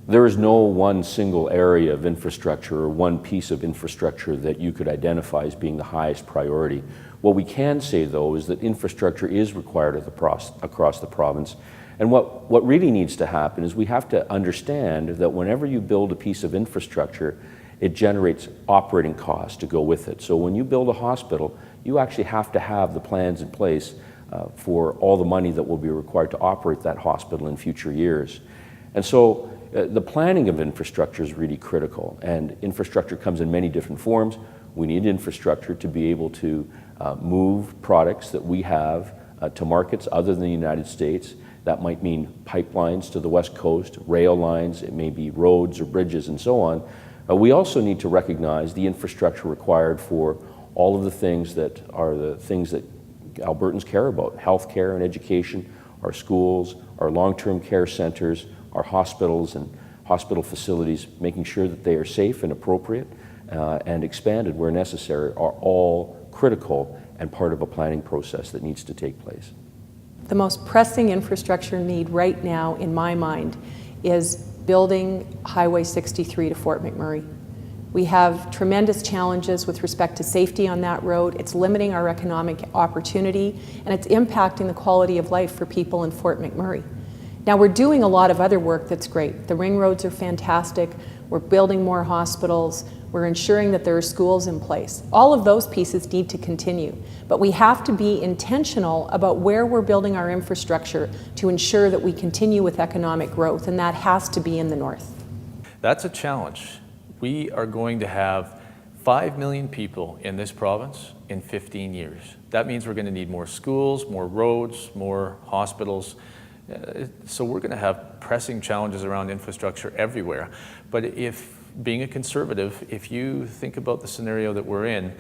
There is no one single area of infrastructure or one piece of infrastructure that you could identify as being the highest priority. What we can say, though, is that infrastructure is required across the province. And what really needs to happen is we have to understand that whenever you build a piece of infrastructure, it generates operating costs to go with it. So when you build a hospital, you actually have to have the plans in place for all the money that will be required to operate that hospital in future years. And so the planning of infrastructure is really critical, and infrastructure comes in many different forms. We need infrastructure to be able to move products that we have to markets other than the United States. That might mean pipelines to the West Coast, rail lines, it may be roads or bridges and so on. We also need to recognize the infrastructure required for all of the things that are the things that Albertans care about: healthcare and education, our schools, our long-term care centers, our hospitals and hospital facilities, making sure that they are safe and appropriate and expanded where necessary, are all critical and part of a planning process that needs to take place. The most pressing infrastructure need right now, in my mind, is building Highway 63 to Fort McMurray. We have tremendous challenges with respect to safety on that road. It's limiting our economic opportunity, and it's impacting the quality of life for people in Fort McMurray. Now, we're doing a lot of other work that's great. The ring roads are fantastic. We're building more hospitals. We're ensuring that there are schools in place. All of those pieces need to continue, but we have to be intentional about where we're building our infrastructure to ensure that we continue with economic growth, and that has to be in the north. That's a challenge. We are going to have 5 million people in this province in 15 years. That means we're going to need more schools, more roads, more hospitals. So we're going to have pressing challenges around infrastructure everywhere. But being a conservative, if you think about the scenario that we're in,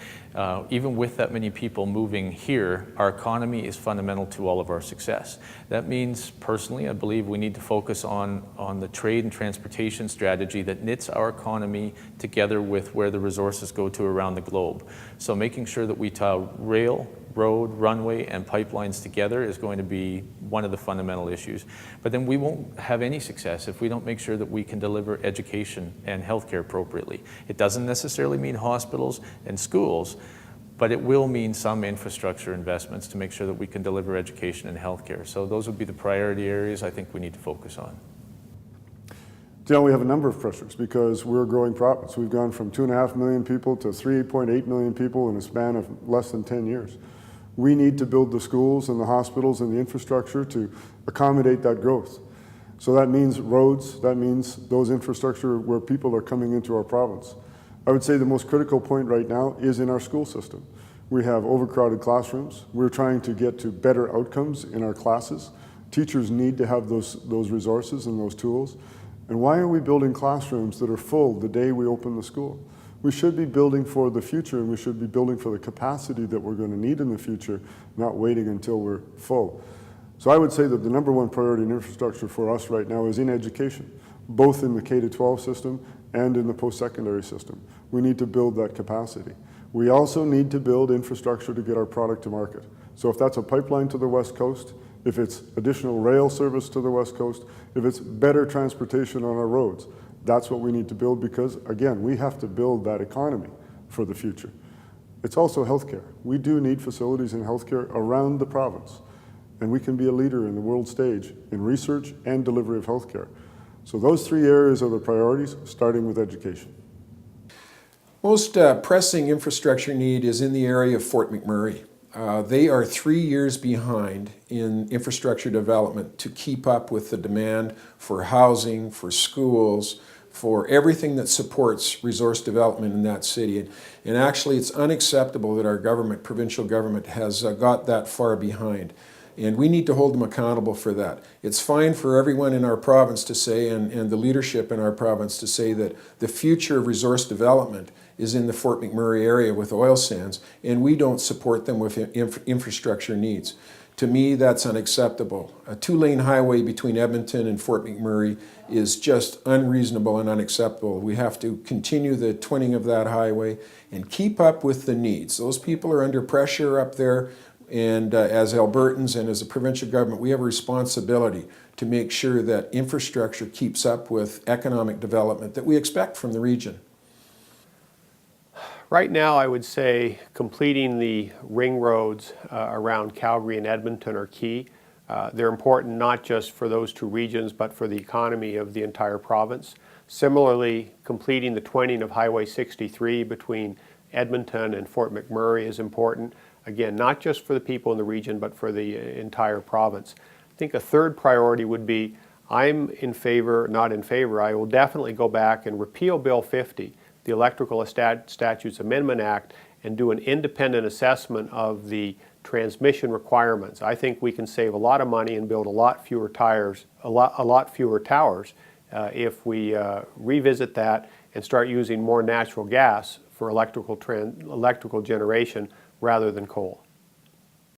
even with that many people moving here, our economy is fundamental to all of our success. That means, personally, I believe we need to focus on the trade and transportation strategy that knits our economy together with where the resources go to around the globe. So making sure that we tie rail, road, runway, and pipelines together is going to be one of the fundamental issues. But then we won't have any success if we don't make sure that we can deliver education and healthcare appropriately. It doesn't necessarily mean hospitals and schools, but it will mean some infrastructure investments to make sure that we can deliver education and healthcare. So those would be the priority areas I think we need to focus on. We have a number of pressures because we're a growing province. We've gone from 2.5 million people to 3.8 million people in a span of less than 10 years. We need to build the schools and the hospitals and the infrastructure to accommodate that growth. So that means roads, that means those infrastructure where people are coming into our province. I would say the most critical point right now is in our school system. We have overcrowded classrooms. We're trying to get to better outcomes in our classes. Teachers need to have those resources and those tools. And why are we building classrooms that are full the day we open the school? We should be building for the future, and we should be building for the capacity that we're going to need in the future, not waiting until we're full. So I would say that the number one priority in infrastructure for us right now is in education, both in the K-12 system and in the post-secondary system. We need to build that capacity. We also need to build infrastructure to get our product to market. So if that's a pipeline to the West Coast, if it's additional rail service to the West Coast, if it's better transportation on our roads, that's what we need to build because, again, we have to build that economy for the future. It's also healthcare. We do need facilities in healthcare around the province, and we can be a leader in the world stage in research and delivery of healthcare. So those three areas are the priorities, starting with education. Most pressing infrastructure need is in the area of Fort McMurray. They are 3 years behind in infrastructure development to keep up with the demand for housing, for schools, for everything that supports resource development in that city. And actually, it's unacceptable that our government, provincial government, has got that far behind. And we need to hold them accountable for that. It's fine for everyone in our province to say, and the leadership in our province to say that the future of resource development is in the Fort McMurray area with oil sands, and we don't support them with infrastructure needs. To me, that's unacceptable. A 2-lane highway between Edmonton and Fort McMurray is just unreasonable and unacceptable. We have to continue the twinning of that highway and keep up with the needs. Those people are under pressure up there, And as Albertans and as a provincial government, we have a responsibility to make sure that infrastructure keeps up with economic development that we expect from the region. Right now, I would say completing the ring roads around Calgary and Edmonton are key. They're important not just for those two regions, but for the economy of the entire province. Similarly, completing the twinning of Highway 63 between Edmonton and Fort McMurray is important. Again, not just for the people in the region, but for the entire province. I think a third priority would be, I'm in favor, not in favor, I will definitely go back and repeal Bill 50, the Electrical Statutes Amendment Act, and do an independent assessment of the transmission requirements. I think we can save a lot of money and build a lot fewer towers if we revisit that and start using more natural gas for electrical generation rather than coal.